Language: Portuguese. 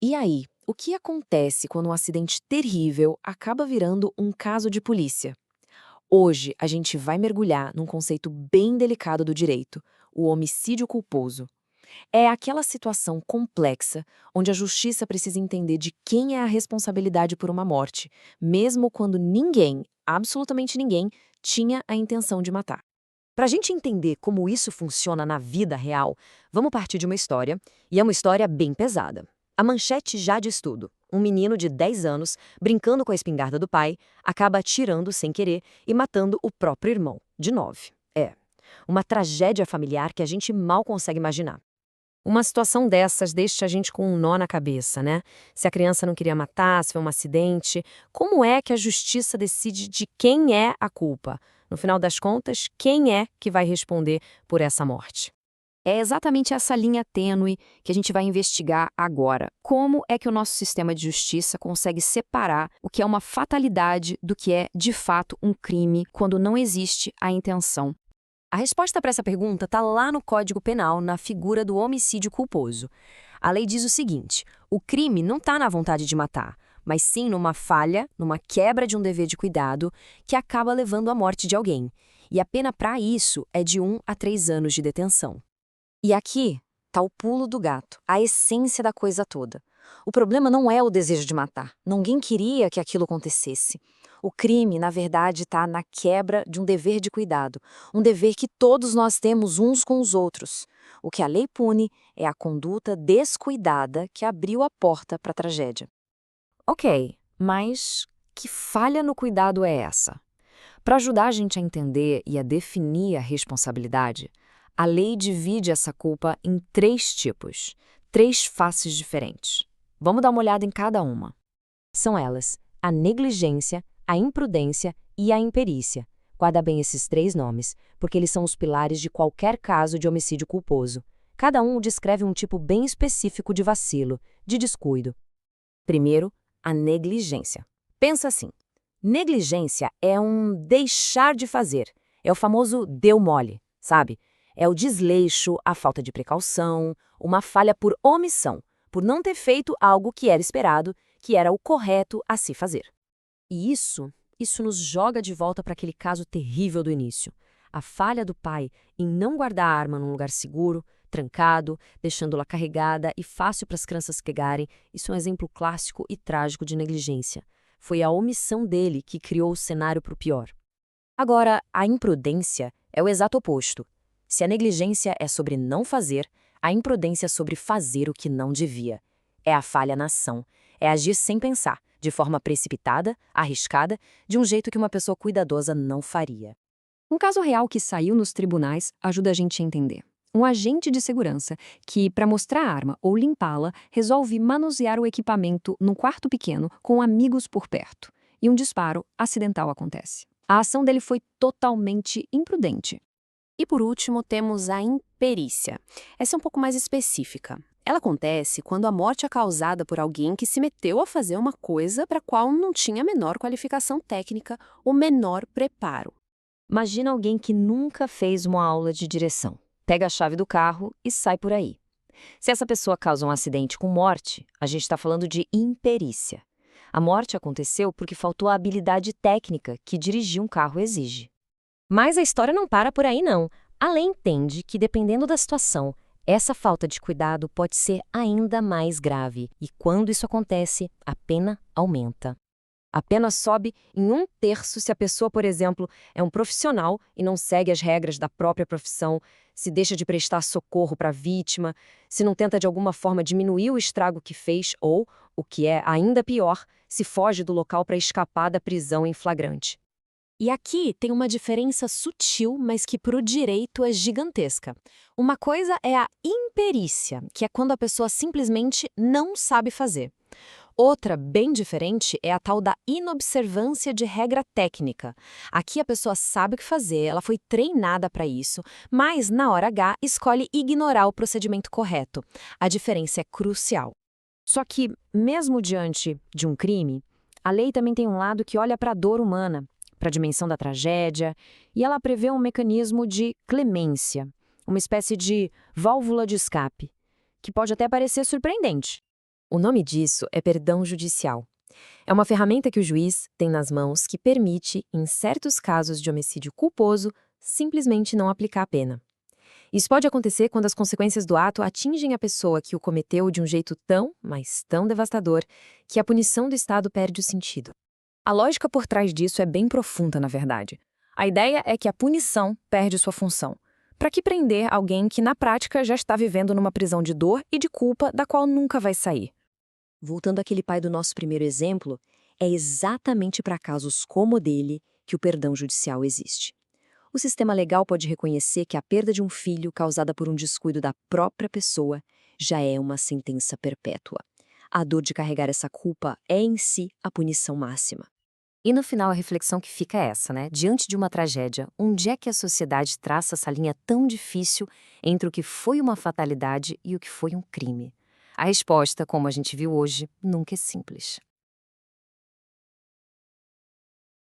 E aí, o que acontece quando um acidente terrível acaba virando um caso de polícia? Hoje, a gente vai mergulhar num conceito bem delicado do direito, o homicídio culposo. É aquela situação complexa onde a justiça precisa entender de quem é a responsabilidade por uma morte, mesmo quando ninguém, absolutamente ninguém, tinha a intenção de matar. Para a gente entender como isso funciona na vida real, vamos partir de uma história, e é uma história bem pesada. A manchete já diz tudo. Um menino de 10 anos, brincando com a espingarda do pai, acaba atirando sem querer e matando o próprio irmão, de 9. É, uma tragédia familiar que a gente mal consegue imaginar. Uma situação dessas deixa a gente com um nó na cabeça, né? Se a criança não queria matar, se foi um acidente, como é que a justiça decide de quem é a culpa? No final das contas, quem é que vai responder por essa morte? É exatamente essa linha tênue que a gente vai investigar agora. Como é que o nosso sistema de justiça consegue separar o que é uma fatalidade do que é, de fato, um crime quando não existe a intenção? A resposta para essa pergunta está lá no Código Penal, na figura do homicídio culposo. A lei diz o seguinte: o crime não está na vontade de matar, mas sim numa falha, numa quebra de um dever de cuidado que acaba levando à morte de alguém. E a pena para isso é de 1 a 3 anos de detenção. E aqui está o pulo do gato, a essência da coisa toda. O problema não é o desejo de matar. Ninguém queria que aquilo acontecesse. O crime, na verdade, está na quebra de um dever de cuidado, um dever que todos nós temos uns com os outros. O que a lei pune é a conduta descuidada que abriu a porta para a tragédia. Ok, mas que falha no cuidado é essa? Para ajudar a gente a entender e a definir a responsabilidade, a lei divide essa culpa em 3 tipos, 3 faces diferentes. Vamos dar uma olhada em cada uma. São elas a negligência, a imprudência e a imperícia. Guarda bem esses 3 nomes, porque eles são os pilares de qualquer caso de homicídio culposo. Cada um descreve um tipo bem específico de vacilo, de descuido. Primeiro, a negligência. Pensa assim: negligência é um deixar de fazer. É o famoso deu mole, sabe? É o desleixo, a falta de precaução, uma falha por omissão, por não ter feito algo que era esperado, que era o correto a se fazer. E isso nos joga de volta para aquele caso terrível do início. A falha do pai em não guardar a arma num lugar seguro, trancado, deixando-la carregada e fácil para as crianças pegarem, isso é um exemplo clássico e trágico de negligência. Foi a omissão dele que criou o cenário para o pior. Agora, a imprudência é o exato oposto. Se a negligência é sobre não fazer, a imprudência é sobre fazer o que não devia. É a falha na ação, é agir sem pensar, de forma precipitada, arriscada, de um jeito que uma pessoa cuidadosa não faria. Um caso real que saiu nos tribunais ajuda a gente a entender. Um agente de segurança que, para mostrar a arma ou limpá-la, resolve manusear o equipamento num quarto pequeno com amigos por perto. E um disparo acidental acontece. A ação dele foi totalmente imprudente. E por último, temos a imperícia. Essa é um pouco mais específica. Ela acontece quando a morte é causada por alguém que se meteu a fazer uma coisa para a qual não tinha a menor qualificação técnica ou menor preparo. Imagina alguém que nunca fez uma aula de direção. Pega a chave do carro e sai por aí. Se essa pessoa causa um acidente com morte, a gente está falando de imperícia. A morte aconteceu porque faltou a habilidade técnica que dirigir um carro exige. Mas a história não para por aí, não. A lei entende que, dependendo da situação, essa falta de cuidado pode ser ainda mais grave. E quando isso acontece, a pena aumenta. A pena sobe em 1/3 se a pessoa, por exemplo, é um profissional e não segue as regras da própria profissão, se deixa de prestar socorro para a vítima, se não tenta de alguma forma diminuir o estrago que fez ou, o que é ainda pior, se foge do local para escapar da prisão em flagrante. E aqui tem uma diferença sutil, mas que para o direito é gigantesca. Uma coisa é a imperícia, que é quando a pessoa simplesmente não sabe fazer. Outra, bem diferente, é a tal da inobservância de regra técnica. Aqui a pessoa sabe o que fazer, ela foi treinada para isso, mas na hora H escolhe ignorar o procedimento correto. A diferença é crucial. Só que, mesmo diante de um crime, a lei também tem um lado que olha para a dor humana, para a dimensão da tragédia, e ela prevê um mecanismo de clemência, uma espécie de válvula de escape, que pode até parecer surpreendente. O nome disso é perdão judicial. É uma ferramenta que o juiz tem nas mãos que permite, em certos casos de homicídio culposo, simplesmente não aplicar a pena. Isso pode acontecer quando as consequências do ato atingem a pessoa que o cometeu de um jeito tão, mas tão devastador, que a punição do Estado perde o sentido. A lógica por trás disso é bem profunda, na verdade. A ideia é que a punição perde sua função. Para que prender alguém que, na prática, já está vivendo numa prisão de dor e de culpa da qual nunca vai sair? Voltando àquele pai do nosso primeiro exemplo, é exatamente para casos como o dele que o perdão judicial existe. O sistema legal pode reconhecer que a perda de um filho causada por um descuido da própria pessoa já é uma sentença perpétua. A dor de carregar essa culpa é em si a punição máxima. E no final a reflexão que fica é essa, né? Diante de uma tragédia, onde é que a sociedade traça essa linha tão difícil entre o que foi uma fatalidade e o que foi um crime? A resposta, como a gente viu hoje, nunca é simples.